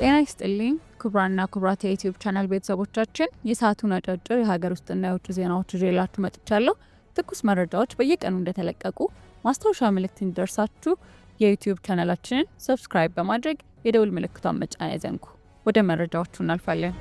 ጤና ይስጥልኝ ክቡራንና ክቡራት የዩቲዩብ ቻናል ቤተሰቦቻችን የሰዓቱን አጫጭር የሀገር ውስጥና የውጭ ዜናዎች ይዤላችሁ መጥቻለሁ። ትኩስ መረጃዎች በየቀኑ እንደተለቀቁ ማስታወሻ ምልክት እንዲደርሳችሁ የዩቲዩብ ቻናላችንን ሰብስክራይብ በማድረግ የደውል ምልክቷን መጫን አይዘንጉ። ወደ መረጃዎቹ እናልፋለን።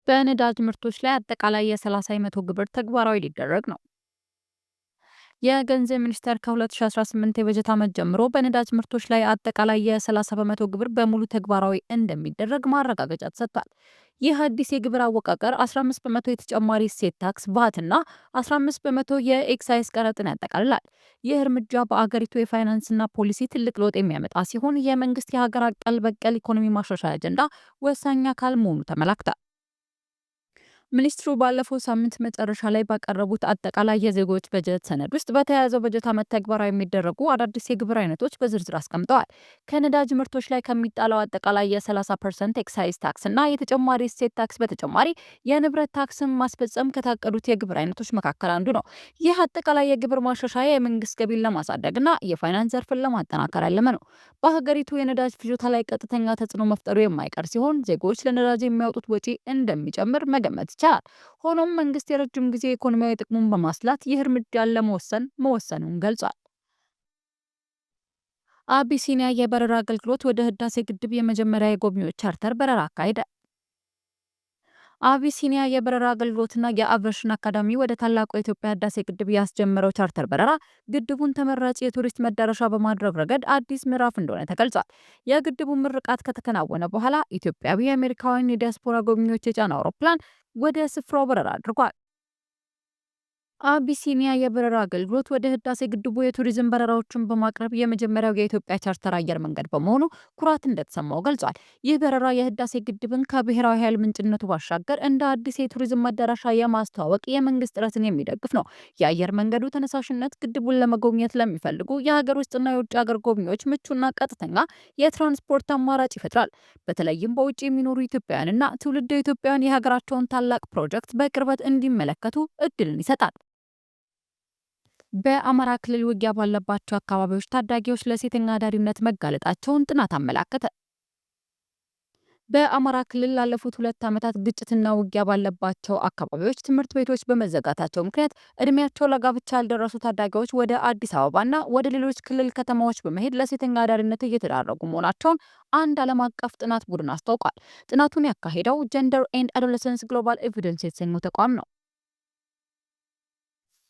በነዳጅ ምርቶች ላይ አጠቃላይ የ30% ግብር ተግባራዊ ሊደረግ ነው። የገንዘብ ሚኒስቴር ከ2018 የበጀት ዓመት ጀምሮ በነዳጅ ምርቶች ላይ አጠቃላይ የ30% ግብር በሙሉ ተግባራዊ እንደሚደረግ ማረጋገጫ ተሰጥቷል። ይህ አዲስ የግብር አወቃቀር 15% የተጨማሪ እሴት ታክስ ቫት እና 15% የኤክሳይዝ ቀረጥን ያጠቃልላል። ይህ እርምጃ በአገሪቱ የፋይናንስና ፖሊሲ ትልቅ ለውጥ የሚያመጣ ሲሆን የመንግስት የሀገር በቀል ኢኮኖሚ ማሻሻያ አጀንዳ ወሳኝ አካል መሆኑ ተመላክቷል። ሚኒስትሩ ባለፈው ሳምንት መጨረሻ ላይ ባቀረቡት አጠቃላይ የዜጎች በጀት ሰነድ ውስጥ በተያያዘው በጀት ዓመት ተግባራዊ የሚደረጉ አዳዲስ የግብር አይነቶች በዝርዝር አስቀምጠዋል። ከነዳጅ ምርቶች ላይ ከሚጣለው አጠቃላይ የ30% ኤክሳይዝ ታክስ እና የተጨማሪ እሴት ታክስ በተጨማሪ የንብረት ታክስን ማስፈጸም ከታቀዱት የግብር አይነቶች መካከል አንዱ ነው። ይህ አጠቃላይ የግብር ማሻሻያ የመንግስት ገቢን ለማሳደግና የፋይናንስ ዘርፍን ለማጠናከር ያለመ ነው። በሀገሪቱ የነዳጅ ፍጆታ ላይ ቀጥተኛ ተጽዕኖ መፍጠሩ የማይቀር ሲሆን ዜጎች ለነዳጅ የሚያወጡት ወጪ እንደሚጨምር መገመት ይቻላል። ሆኖም መንግስት የረጅም ጊዜ ኢኮኖሚያዊ ጥቅሙን በማስላት ይህ እርምጃን መወሰኑን ገልጿል። አቢሲኒያ የበረራ አገልግሎት ወደ ህዳሴ ግድብ የመጀመሪያ የጎብኚዎች ቻርተር በረራ አካሄደ። አቢሲኒያ የበረራ አገልግሎትና የአቪዬሽን አካዳሚ ወደ ታላቁ የኢትዮጵያ ህዳሴ ግድብ ያስጀመረው ቻርተር በረራ ግድቡን ተመራጭ የቱሪስት መዳረሻ በማድረግ ረገድ አዲስ ምዕራፍ እንደሆነ ተገልጿል። የግድቡ ምርቃት ከተከናወነ በኋላ ኢትዮጵያዊ የአሜሪካውያን የዲያስፖራ ጎብኚዎች የጫነ አውሮፕላን ወደ ስፍራው በረራ አድርጓል። አቢሲኒያ የበረራ አገልግሎት ወደ ህዳሴ ግድቡ የቱሪዝም በረራዎችን በማቅረብ የመጀመሪያው የኢትዮጵያ ቻርተር አየር መንገድ በመሆኑ ኩራት እንደተሰማው ገልጿል። ይህ በረራ የህዳሴ ግድብን ከብሔራዊ ኃይል ምንጭነቱ ባሻገር እንደ አዲስ የቱሪዝም መዳረሻ የማስተዋወቅ የመንግስት ጥረትን የሚደግፍ ነው። የአየር መንገዱ ተነሳሽነት ግድቡን ለመጎብኘት ለሚፈልጉ የሀገር ውስጥና የውጭ ሀገር ጎብኚዎች ምቹና ቀጥተኛ የትራንስፖርት አማራጭ ይፈጥራል። በተለይም በውጭ የሚኖሩ ኢትዮጵያውያንና ትውልደ ኢትዮጵያውያን የሀገራቸውን ታላቅ ፕሮጀክት በቅርበት እንዲመለከቱ እድልን ይሰጣል። በአማራ ክልል ውጊያ ባለባቸው አካባቢዎች ታዳጊዎች ለሴተኛ አዳሪነት መጋለጣቸውን ጥናት አመላከተ። በአማራ ክልል ላለፉት 2 ዓመታት ግጭትና ውጊያ ባለባቸው አካባቢዎች ትምህርት ቤቶች በመዘጋታቸው ምክንያት እድሜያቸው ለጋብቻ ያልደረሱ ታዳጊዎች ወደ አዲስ አበባና ወደ ሌሎች ክልል ከተማዎች በመሄድ ለሴተኛ አዳሪነት እየተዳረጉ መሆናቸውን አንድ ዓለም አቀፍ ጥናት ቡድን አስታውቋል። ጥናቱን ያካሄደው ጀንደር ኤንድ አዶለሰንስ ግሎባል ኤቪደንስ የተሰኘው ተቋም ነው።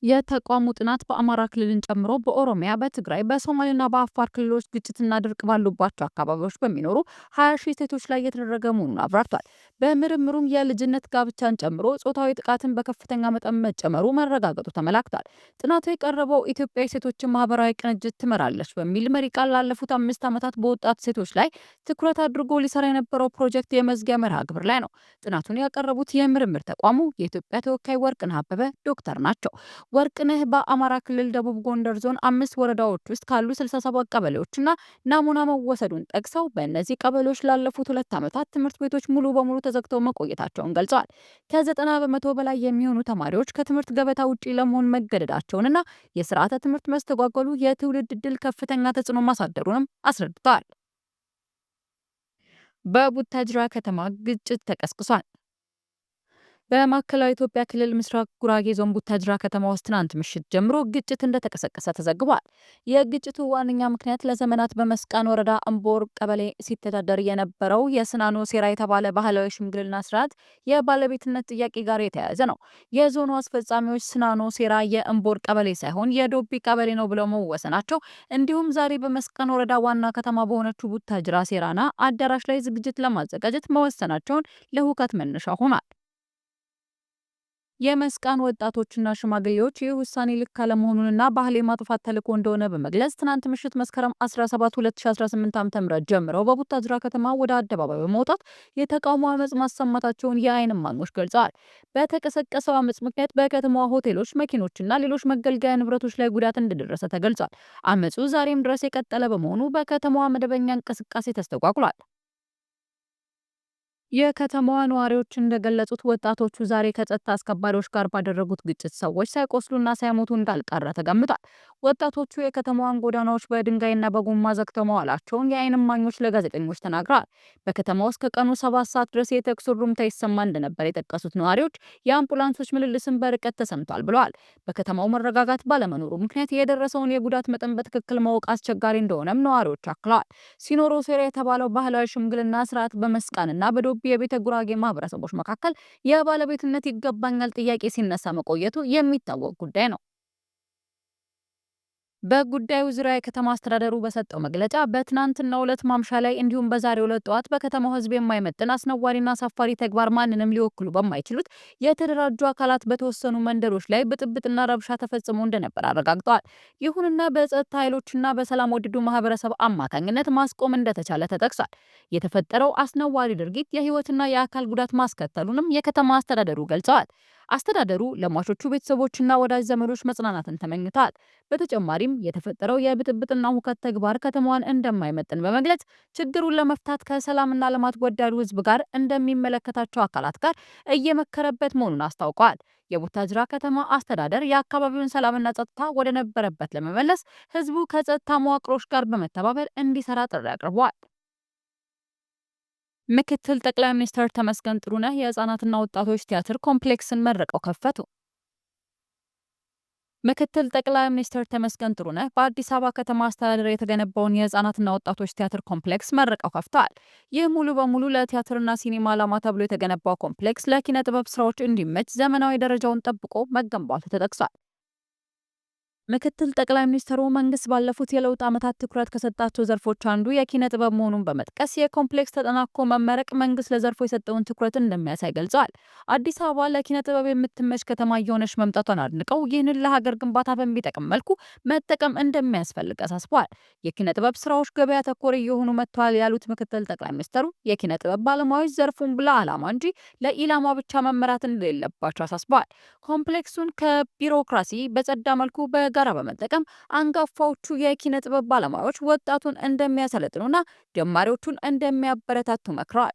የተቋሙ ጥናት በአማራ ክልልን ጨምሮ በኦሮሚያ፣ በትግራይ፣ በሶማሌና በአፋር ክልሎች ግጭትና ድርቅ ባሉባቸው አካባቢዎች በሚኖሩ 20 ሺህ ሴቶች ላይ የተደረገ መሆኑን አብራርቷል። በምርምሩም የልጅነት ጋብቻን ጨምሮ ጾታዊ ጥቃትን በከፍተኛ መጠን መጨመሩ መረጋገጡ ተመላክቷል። ጥናቱ የቀረበው ኢትዮጵያ የሴቶችን ማህበራዊ ቅንጅት ትመራለች በሚል መሪ ቃል ላለፉት 5 ዓመታት በወጣት ሴቶች ላይ ትኩረት አድርጎ ሊሰራ የነበረው ፕሮጀክት የመዝጊያ መርሃ ግብር ላይ ነው። ጥናቱን ያቀረቡት የምርምር ተቋሙ የኢትዮጵያ ተወካይ ወርቅነህ አበበ ዶክተር ናቸው። ወርቅነህ በአማራ ክልል ደቡብ ጎንደር ዞን 5 ወረዳዎች ውስጥ ካሉ 67 ቀበሌዎችና ናሙና መወሰዱን ጠቅሰው በእነዚህ ቀበሌዎች ላለፉት 2 ዓመታት ትምህርት ቤቶች ሙሉ በሙሉ ተዘግተው መቆየታቸውን ገልጸዋል። ከ90 በመቶ በላይ የሚሆኑ ተማሪዎች ከትምህርት ገበታ ውጪ ለመሆን መገደዳቸውንና የስርዓተ ትምህርት መስተጓጎሉ የትውልድ ዕድል ከፍተኛ ተጽዕኖ ማሳደሩንም አስረድተዋል። በቡታጅራ ከተማ ግጭት ተቀስቅሷል። በማዕከላዊ ኢትዮጵያ ክልል ምስራቅ ጉራጌ ዞን ቡታጅራ ከተማ ውስጥ ትናንት ምሽት ጀምሮ ግጭት እንደተቀሰቀሰ ተዘግቧል። የግጭቱ ዋነኛ ምክንያት ለዘመናት በመስቃን ወረዳ እምቦር ቀበሌ ሲተዳደር የነበረው የስናኖ ሴራ የተባለ ባህላዊ ሽምግልና ስርዓት የባለቤትነት ጥያቄ ጋር የተያያዘ ነው። የዞኑ አስፈጻሚዎች ስናኖ ሴራ የእምቦር ቀበሌ ሳይሆን የዶቢ ቀበሌ ነው ብለው መወሰናቸው እንዲሁም ዛሬ በመስቃን ወረዳ ዋና ከተማ በሆነችው ቡታጅራ ሴራና አዳራሽ ላይ ዝግጅት ለማዘጋጀት መወሰናቸውን ለሁከት መነሻ ሆኗል። የመስቃን ወጣቶችና ሽማግሌዎች ይህ ውሳኔ ልክ አለመሆኑንና ባህል የማጥፋት ተልዕኮ እንደሆነ በመግለጽ ትናንት ምሽት መስከረም 17 2018 ዓ.ም ጀምረው በቡታጅራ ከተማ ወደ አደባባይ በመውጣት የተቃውሞ አመጽ ማሰማታቸውን የዓይን እማኞች ገልጸዋል። በተቀሰቀሰው አመጽ ምክንያት በከተማዋ ሆቴሎች፣ መኪኖችና ሌሎች መገልገያ ንብረቶች ላይ ጉዳት እንደደረሰ ተገልጿል። አመጹ ዛሬም ድረስ የቀጠለ በመሆኑ በከተማዋ መደበኛ እንቅስቃሴ ተስተጓጉሏል። የከተማዋ ነዋሪዎች እንደገለጹት ወጣቶቹ ዛሬ ከጸጥታ አስከባሪዎች ጋር ባደረጉት ግጭት ሰዎች ሳይቆስሉና ሳይሞቱ እንዳልቀረ ተገምቷል። ወጣቶቹ የከተማዋን ጎዳናዎች በድንጋይና በጎማ ዘግተው መዋላቸውን የዓይን እማኞች ለጋዜጠኞች ተናግረዋል። በከተማ ውስጥ ከቀኑ 7 ሰዓት ድረስ የተኩስ ሩምታ ይሰማ እንደነበር የጠቀሱት ነዋሪዎች የአምቡላንሶች ምልልስም በርቀት ተሰምቷል ብለዋል። በከተማው መረጋጋት ባለመኖሩ ምክንያት የደረሰውን የጉዳት መጠን በትክክል ማወቅ አስቸጋሪ እንደሆነም ነዋሪዎች አክለዋል። ሲኖሮ ሴራ የተባለው ባህላዊ ሽምግልና ስርዓት በመስቃንና በዶ የቤተ ጉራጌ ማህበረሰቦች መካከል የባለቤትነት ይገባኛል ጥያቄ ሲነሳ መቆየቱ የሚታወቅ ጉዳይ ነው። በጉዳዩ ዙሪያ የከተማ አስተዳደሩ በሰጠው መግለጫ በትናንትናው ዕለት ማምሻ ላይ እንዲሁም በዛሬው ዕለት ጠዋት በከተማው ሕዝብ የማይመጥን አስነዋሪና አሳፋሪ ተግባር ማንንም ሊወክሉ በማይችሉት የተደራጁ አካላት በተወሰኑ መንደሮች ላይ ብጥብጥና ረብሻ ተፈጽሞ እንደነበር አረጋግጠዋል። ይሁንና በጸጥታ ኃይሎችና በሰላም ወድዱ ማህበረሰብ አማካኝነት ማስቆም እንደተቻለ ተጠቅሷል። የተፈጠረው አስነዋሪ ድርጊት የህይወትና የአካል ጉዳት ማስከተሉንም የከተማ አስተዳደሩ ገልጸዋል። አስተዳደሩ ለሟቾቹ ቤተሰቦችና ወዳጅ ዘመዶች መጽናናትን ተመኝተዋል። በተጨማሪም የተፈጠረው የብጥብጥና ሁከት ተግባር ከተማዋን እንደማይመጥን በመግለጽ ችግሩን ለመፍታት ከሰላምና ልማት ወዳዱ ህዝብ ጋር እንደሚመለከታቸው አካላት ጋር እየመከረበት መሆኑን አስታውቀዋል። የቡታጅራ ከተማ አስተዳደር የአካባቢውን ሰላምና ጸጥታ ወደ ነበረበት ለመመለስ ህዝቡ ከጸጥታ መዋቅሮች ጋር በመተባበር እንዲሰራ ጥሪ አቅርበዋል። ምክትል ጠቅላይ ሚኒስትር ተመስገን ጥሩነህ የህፃናትና ወጣቶች ቲያትር ኮምፕሌክስን መርቀው ከፈቱ። ምክትል ጠቅላይ ሚኒስትር ተመስገን ጥሩነህ በአዲስ አበባ ከተማ አስተዳደር የተገነባውን የህፃናትና ወጣቶች ቲያትር ኮምፕሌክስ መርቀው ከፍተዋል። ይህ ሙሉ በሙሉ ለቲያትርና ሲኒማ ዓላማ ተብሎ የተገነባው ኮምፕሌክስ ለኪነ ጥበብ ስራዎች እንዲመች ዘመናዊ ደረጃውን ጠብቆ መገንባቱ ተጠቅሷል። ምክትል ጠቅላይ ሚኒስትሩ መንግስት ባለፉት የለውጥ ዓመታት ትኩረት ከሰጣቸው ዘርፎች አንዱ የኪነ ጥበብ መሆኑን በመጥቀስ የኮምፕሌክስ ተጠናክሮ መመረቅ መንግስት ለዘርፉ የሰጠውን ትኩረት እንደሚያሳይ ገልጸዋል። አዲስ አበባ ለኪነ ጥበብ የምትመች ከተማ እየሆነች መምጣቷን አድንቀው ይህንን ለሀገር ግንባታ በሚጠቅም መልኩ መጠቀም እንደሚያስፈልግ አሳስበዋል። የኪነ ጥበብ ስራዎች ገበያ ተኮር እየሆኑ መጥተዋል ያሉት ምክትል ጠቅላይ ሚኒስትሩ የኪነ ጥበብ ባለሙያዎች ዘርፉን ለዓላማ እንጂ ለኢላማ ብቻ መመራት እንደሌለባቸው አሳስበዋል። ኮምፕሌክሱን ከቢሮክራሲ በጸዳ መልኩ ጋራ በመጠቀም አንጋፋዎቹ የኪነ ጥበብ ባለሙያዎች ወጣቱን እንደሚያሰለጥኑና ጀማሪዎቹን እንደሚያበረታቱ መክረዋል።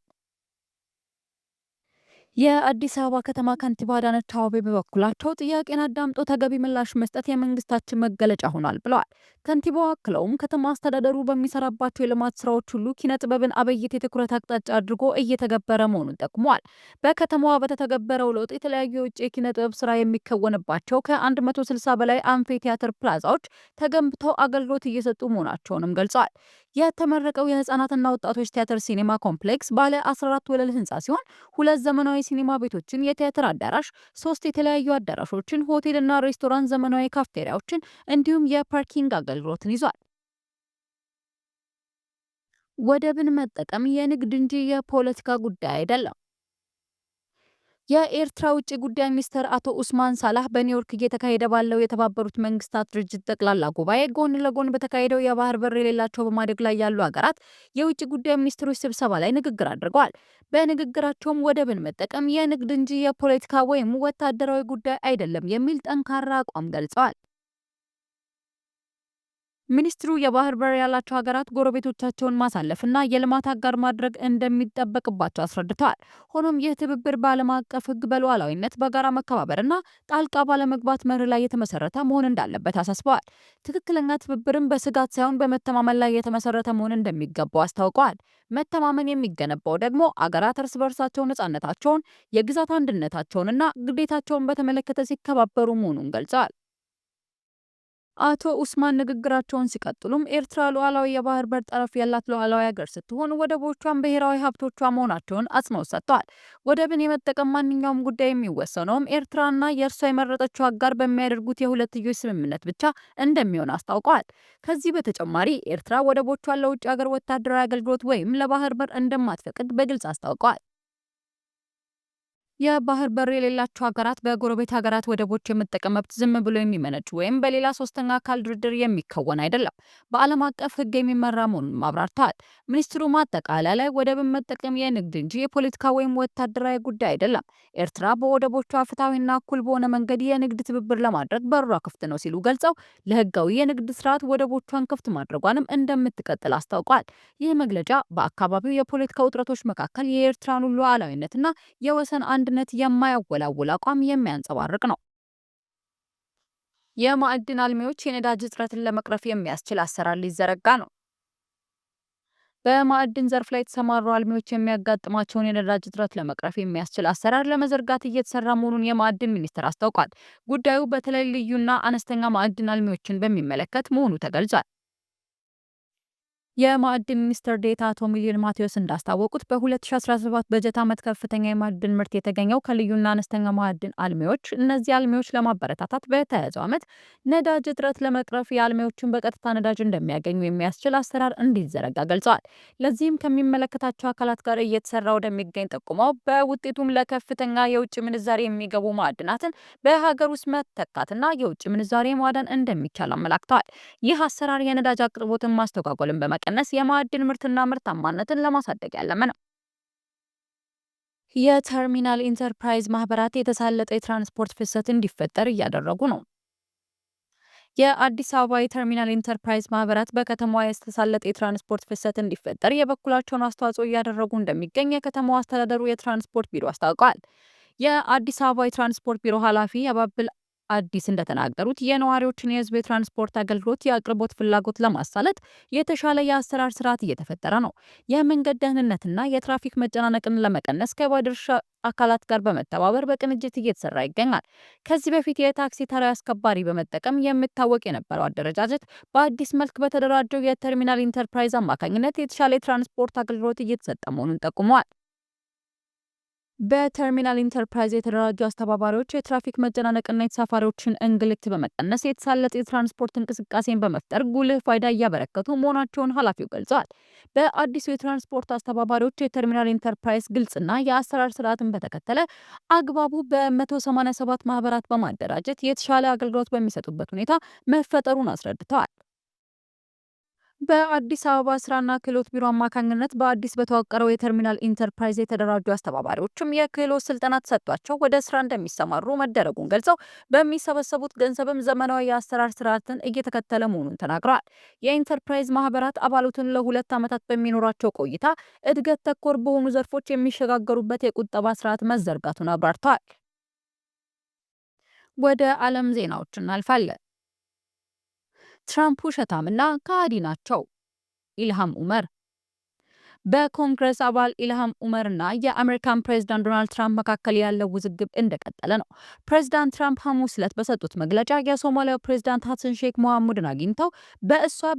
የአዲስ አበባ ከተማ ከንቲባ አዳነች አቤቤ በበኩላቸው ጥያቄን አዳምጦ ተገቢ ምላሽ መስጠት የመንግስታችን መገለጫ ሆኗል ብለዋል። ከንቲባው አክለውም ከተማ አስተዳደሩ በሚሰራባቸው የልማት ስራዎች ሁሉ ኪነ ጥበብን አበይት የትኩረት አቅጣጫ አድርጎ እየተገበረ መሆኑን ጠቁመዋል። በከተማዋ በተተገበረው ለውጥ የተለያዩ የውጭ የኪነ ጥበብ ስራ የሚከወንባቸው ከ160 በላይ አምፊ ቲያትር ፕላዛዎች ተገንብተው አገልግሎት እየሰጡ መሆናቸውንም ገልጸዋል። የተመረቀው የህፃናትና ወጣቶች ቲያትር ሲኒማ ኮምፕሌክስ ባለ 14 ወለል ህንፃ ሲሆን ሁለት ዘመናዊ ሲኒማ ቤቶችን፣ የቲያትር አዳራሽ፣ 3 የተለያዩ አዳራሾችን፣ ሆቴልና ሬስቶራንት፣ ዘመናዊ ካፍቴሪያዎችን እንዲሁም የፓርኪንግ አገልግሎትን ይዟል። ወደብን መጠቀም የንግድ እንጂ የፖለቲካ ጉዳይ አይደለም። የኤርትራ ውጭ ጉዳይ ሚኒስትር አቶ ኡስማን ሳላህ በኒውዮርክ እየተካሄደ ባለው የተባበሩት መንግስታት ድርጅት ጠቅላላ ጉባኤ ጎን ለጎን በተካሄደው የባህር በር የሌላቸው በማደግ ላይ ያሉ ሀገራት የውጭ ጉዳይ ሚኒስትሮች ስብሰባ ላይ ንግግር አድርገዋል። በንግግራቸውም ወደብን መጠቀም የንግድ እንጂ የፖለቲካ ወይም ወታደራዊ ጉዳይ አይደለም የሚል ጠንካራ አቋም ገልጸዋል። ሚኒስትሩ የባህር በር ያላቸው ሀገራት ጎረቤቶቻቸውን ማሳለፍና የልማት አጋር ማድረግ እንደሚጠበቅባቸው አስረድተዋል። ሆኖም ይህ ትብብር በዓለም አቀፍ ሕግ በሉዓላዊነት በጋራ መከባበርና ጣልቃ ባለመግባት መርህ ላይ የተመሰረተ መሆን እንዳለበት አሳስበዋል። ትክክለኛ ትብብርም በስጋት ሳይሆን በመተማመን ላይ የተመሰረተ መሆን እንደሚገባው አስታውቀዋል። መተማመን የሚገነባው ደግሞ አገራት እርስ በርሳቸው ነጻነታቸውን፣ የግዛት አንድነታቸውንና ግዴታቸውን በተመለከተ ሲከባበሩ መሆኑን ገልጸዋል። አቶ ኡስማን ንግግራቸውን ሲቀጥሉም ኤርትራ ሉዓላዊ የባህር በር ጠረፍ ያላት ሉዓላዊ ሀገር ስትሆን ወደቦቿን ብሔራዊ ሀብቶቿ መሆናቸውን አጽንኦት ሰጥተዋል። ወደብን የመጠቀም ማንኛውም ጉዳይ የሚወሰነውም ኤርትራና የእርሷ የመረጠችው አጋር በሚያደርጉት የሁለትዮሽ ስምምነት ብቻ እንደሚሆን አስታውቀዋል። ከዚህ በተጨማሪ ኤርትራ ወደቦቿን ለውጭ ሀገር ወታደራዊ አገልግሎት ወይም ለባህር በር እንደማትፈቅድ በግልጽ አስታውቀዋል። የባህር በር የሌላቸው ሀገራት በጎረቤት ሀገራት ወደቦች የመጠቀም መብት ዝም ብሎ የሚመነጭ ወይም በሌላ ሶስተኛ አካል ድርድር የሚከወን አይደለም፣ በዓለም አቀፍ ሕግ የሚመራ መሆኑን አብራርተዋል። ሚኒስትሩ ማጠቃለያ ላይ ወደብን መጠቀም የንግድ እንጂ የፖለቲካ ወይም ወታደራዊ ጉዳይ አይደለም፣ ኤርትራ በወደቦቿ ፍትሐዊና እኩል በሆነ መንገድ የንግድ ትብብር ለማድረግ በሯ ክፍት ነው ሲሉ ገልጸው ለሕጋዊ የንግድ ስርዓት ወደቦቿን ክፍት ማድረጓንም እንደምትቀጥል አስታውቋል። ይህ መግለጫ በአካባቢው የፖለቲካ ውጥረቶች መካከል የኤርትራን ሉዓላዊነትና የወሰን አንድነት የማያወላውል አቋም የሚያንጸባርቅ ነው። የማዕድን አልሚዎች የነዳጅ እጥረትን ለመቅረፍ የሚያስችል አሰራር ሊዘረጋ ነው። በማዕድን ዘርፍ ላይ የተሰማሩ አልሚዎች የሚያጋጥማቸውን የነዳጅ እጥረት ለመቅረፍ የሚያስችል አሰራር ለመዘርጋት እየተሰራ መሆኑን የማዕድን ሚኒስቴር አስታውቋል። ጉዳዩ በተለይ ልዩና አነስተኛ ማዕድን አልሚዎችን በሚመለከት መሆኑ ተገልጿል። የማዕድን ሚኒስትር ዴኤታ አቶ ሚሊዮን ማቴዎስ እንዳስታወቁት በ2017 በጀት ዓመት ከፍተኛ የማዕድን ምርት የተገኘው ከልዩና አነስተኛ ማዕድን አልሚዎች። እነዚህ አልሚዎች ለማበረታታት በተያያዘው ዓመት ነዳጅ እጥረት ለመቅረፍ የአልሚዎችን በቀጥታ ነዳጅ እንደሚያገኙ የሚያስችል አሰራር እንዲዘረጋ ገልጸዋል። ለዚህም ከሚመለከታቸው አካላት ጋር እየተሰራ ወደሚገኝ ጠቁመው በውጤቱም ለከፍተኛ የውጭ ምንዛሬ የሚገቡ ማዕድናትን በሀገር ውስጥ መተካትና የውጭ ምንዛሬ ማዳን እንደሚቻል አመላክተዋል። ይህ አሰራር የነዳጅ አቅርቦትን ማስተጓጎልን በመቀነስ የማዕድን ምርትና ምርታማነትን ለማሳደግ ያለመ ነው። የተርሚናል ኢንተርፕራይዝ ማህበራት የተሳለጠ የትራንስፖርት ፍሰት እንዲፈጠር እያደረጉ ነው። የአዲስ አበባ የተርሚናል ኢንተርፕራይዝ ማህበራት በከተማዋ የተሳለጠ የትራንስፖርት ፍሰት እንዲፈጠር የበኩላቸውን አስተዋጽኦ እያደረጉ እንደሚገኝ የከተማዋ አስተዳደሩ የትራንስፖርት ቢሮ አስታውቋል። የአዲስ አበባ የትራንስፖርት ቢሮ ኃላፊ አባብል አዲስ እንደተናገሩት የነዋሪዎችን የህዝብ የትራንስፖርት አገልግሎት የአቅርቦት ፍላጎት ለማሳለጥ የተሻለ የአሰራር ስርዓት እየተፈጠረ ነው። የመንገድ ደህንነትና የትራፊክ መጨናነቅን ለመቀነስ ከባለድርሻ አካላት ጋር በመተባበር በቅንጅት እየተሰራ ይገኛል። ከዚህ በፊት የታክሲ ተራ አስከባሪ በመጠቀም የሚታወቅ የነበረው አደረጃጀት በአዲስ መልክ በተደራጀው የተርሚናል ኢንተርፕራይዝ አማካኝነት የተሻለ የትራንስፖርት አገልግሎት እየተሰጠ መሆኑን ጠቁመዋል። በተርሚናል ኢንተርፕራይዝ የተደራጁ አስተባባሪዎች የትራፊክ መጨናነቅና የተሳፋሪዎችን እንግልት በመቀነስ የተሳለጠ የትራንስፖርት እንቅስቃሴን በመፍጠር ጉልህ ፋይዳ እያበረከቱ መሆናቸውን ኃላፊው ገልጸዋል። በአዲሱ የትራንስፖርት አስተባባሪዎች የተርሚናል ኢንተርፕራይዝ ግልጽና የአሰራር ስርዓትን በተከተለ አግባቡ በ187 ማህበራት በማደራጀት የተሻለ አገልግሎት በሚሰጡበት ሁኔታ መፈጠሩን አስረድተዋል። በአዲስ አበባ ስራና ክህሎት ቢሮ አማካኝነት በአዲስ በተዋቀረው የተርሚናል ኢንተርፕራይዝ የተደራጁ አስተባባሪዎችም የክህሎት ስልጠና ተሰጥቷቸው ወደ ስራ እንደሚሰማሩ መደረጉን ገልጸው በሚሰበሰቡት ገንዘብም ዘመናዊ የአሰራር ስርዓትን እየተከተለ መሆኑን ተናግረዋል። የኢንተርፕራይዝ ማህበራት አባላቱን ለ2 ዓመታት በሚኖራቸው ቆይታ እድገት ተኮር በሆኑ ዘርፎች የሚሸጋገሩበት የቁጠባ ስርዓት መዘርጋቱን አብራርተዋል። ወደ ዓለም ዜናዎች እናልፋለን። ትራምፕ ውሸታምና ከሃዲ ናቸው። ኢልሃም ኡመር። በኮንግረስ አባል ኢልሃም ኡመርና የአሜሪካን ፕሬዝዳንት ዶናልድ ትራምፕ መካከል ያለው ውዝግብ እንደቀጠለ ነው። ፕሬዝዳንት ትራምፕ ሐሙስ ዕለት በሰጡት መግለጫ የሶማሊያው ፕሬዝዳንት ሐሰን ሼክ መሐሙድን አግኝተው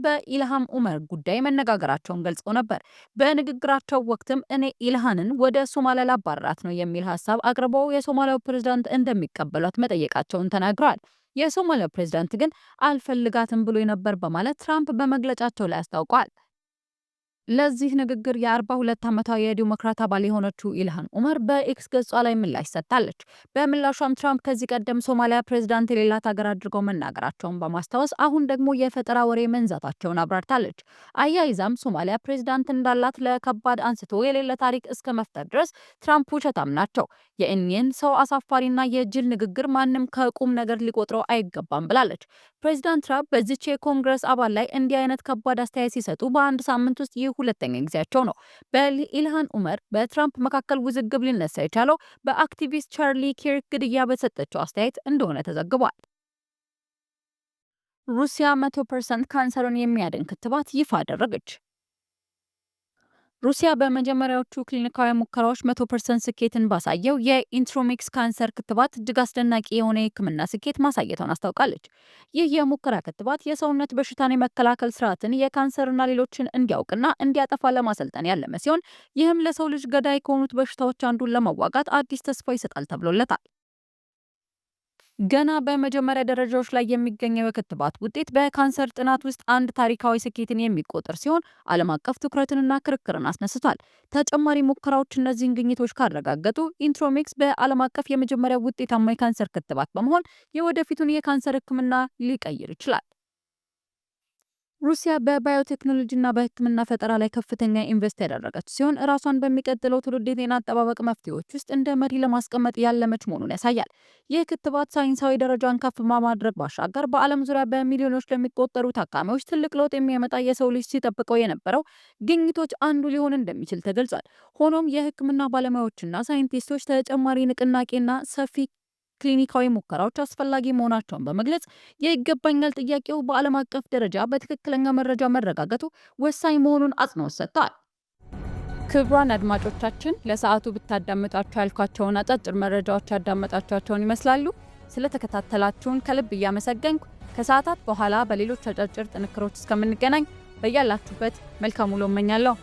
በኢልሃም ኡመር ጉዳይ መነጋገራቸውን ገልጸው ነበር። በንግግራቸው ወቅትም እኔ ኢልሃንን ወደ ሶማሊያ ላባረራት ነው የሚል ሀሳብ አቅርበው የሶማሊያው ፕሬዝዳንት እንደሚቀበሏት መጠየቃቸውን ተናግረዋል። የሶማሊያው ፕሬዝዳንት ግን አልፈልጋትም ብሎ ነበር በማለት ትራምፕ በመግለጫቸው ላይ አስታውቋል። ለዚህ ንግግር የ42 ዓመቷ የዲሞክራት አባል የሆነችው ኢልሃም ኡመር በኤክስ ገጿ ላይ ምላሽ ሰጥታለች። በምላሿም ትራምፕ ከዚህ ቀደም ሶማሊያ ፕሬዝዳንት የሌላት ሀገር አድርገው መናገራቸውን በማስታወስ አሁን ደግሞ የፈጠራ ወሬ መንዛታቸውን አብራርታለች። አያይዛም ሶማሊያ ፕሬዝዳንት እንዳላት ለከባድ አንስቶ የሌለ ታሪክ እስከ መፍጠር ድረስ ትራምፕ ውሸታም ናቸው። የእኒህን ሰው አሳፋሪና የጅል ንግግር ማንም ከቁም ነገር ሊቆጥረው አይገባም ብላለች። ፕሬዝዳንት ትራምፕ በዚች የኮንግረስ አባል ላይ እንዲህ አይነት ከባድ አስተያየት ሲሰጡ በአንድ ሳምንት ውስጥ ሁለተኛ ጊዜያቸው ነው። በኢልሃም ኡመር በትራምፕ መካከል ውዝግብ ሊነሳ የቻለው በአክቲቪስት ቻርሊ ኪርክ ግድያ በሰጠችው አስተያየት እንደሆነ ተዘግቧል። ሩሲያ 100% ካንሰርን የሚያድን ክትባት ይፋ አደረገች። ሩሲያ በመጀመሪያዎቹ ክሊኒካዊ ሙከራዎች 100% ስኬትን ባሳየው የኢንትሮሚክስ ካንሰር ክትባት እጅግ አስደናቂ የሆነ የሕክምና ስኬት ማሳየቷን አስታውቃለች። ይህ የሙከራ ክትባት የሰውነት በሽታን የመከላከል ስርዓትን የካንሰርና ሌሎችን እንዲያውቅና እንዲያጠፋ ለማሰልጠን ያለመ ሲሆን ይህም ለሰው ልጅ ገዳይ ከሆኑት በሽታዎች አንዱን ለመዋጋት አዲስ ተስፋ ይሰጣል ተብሎለታል። ገና በመጀመሪያ ደረጃዎች ላይ የሚገኘው የክትባት ውጤት በካንሰር ጥናት ውስጥ አንድ ታሪካዊ ስኬትን የሚቆጠር ሲሆን ዓለም አቀፍ ትኩረትንና ክርክርን አስነስቷል። ተጨማሪ ሙከራዎች እነዚህን ግኝቶች ካረጋገጡ ኢንትሮሚክስ በዓለም አቀፍ የመጀመሪያ ውጤታማ የካንሰር ክትባት በመሆን የወደፊቱን የካንሰር ሕክምና ሊቀይር ይችላል። ሩሲያ በባዮቴክኖሎጂና በሕክምና ፈጠራ ላይ ከፍተኛ ኢንቨስት ያደረገች ሲሆን ራሷን በሚቀጥለው ትውልድ የጤና አጠባበቅ መፍትሄዎች ውስጥ እንደ መሪ ለማስቀመጥ ያለመች መሆኑን ያሳያል። ይህ ክትባት ሳይንሳዊ ደረጃን ከፍ ማድረግ ባሻገር በዓለም ዙሪያ በሚሊዮኖች ለሚቆጠሩ ታካሚዎች ትልቅ ለውጥ የሚያመጣ የሰው ልጅ ሲጠብቀው የነበረው ግኝቶች አንዱ ሊሆን እንደሚችል ተገልጿል። ሆኖም የሕክምና ባለሙያዎችና ሳይንቲስቶች ተጨማሪ ንቅናቄና ሰፊ ክሊኒካዊ ሙከራዎች አስፈላጊ መሆናቸውን በመግለጽ የይገባኛል ጥያቄው በዓለም አቀፍ ደረጃ በትክክለኛ መረጃ መረጋገጡ ወሳኝ መሆኑን አጽንኦት ሰጥተዋል። ክቡራን አድማጮቻችን ለሰዓቱ ብታዳምጧቸው ያልኳቸውን አጫጭር መረጃዎች ያዳመጣችኋቸውን ይመስላሉ። ስለተከታተላችሁን ከልብ እያመሰገንኩ ከሰዓታት በኋላ በሌሎች አጫጭር ጥንክሮች እስከምንገናኝ በያላችሁበት መልካም ውሎ እመኛለሁ።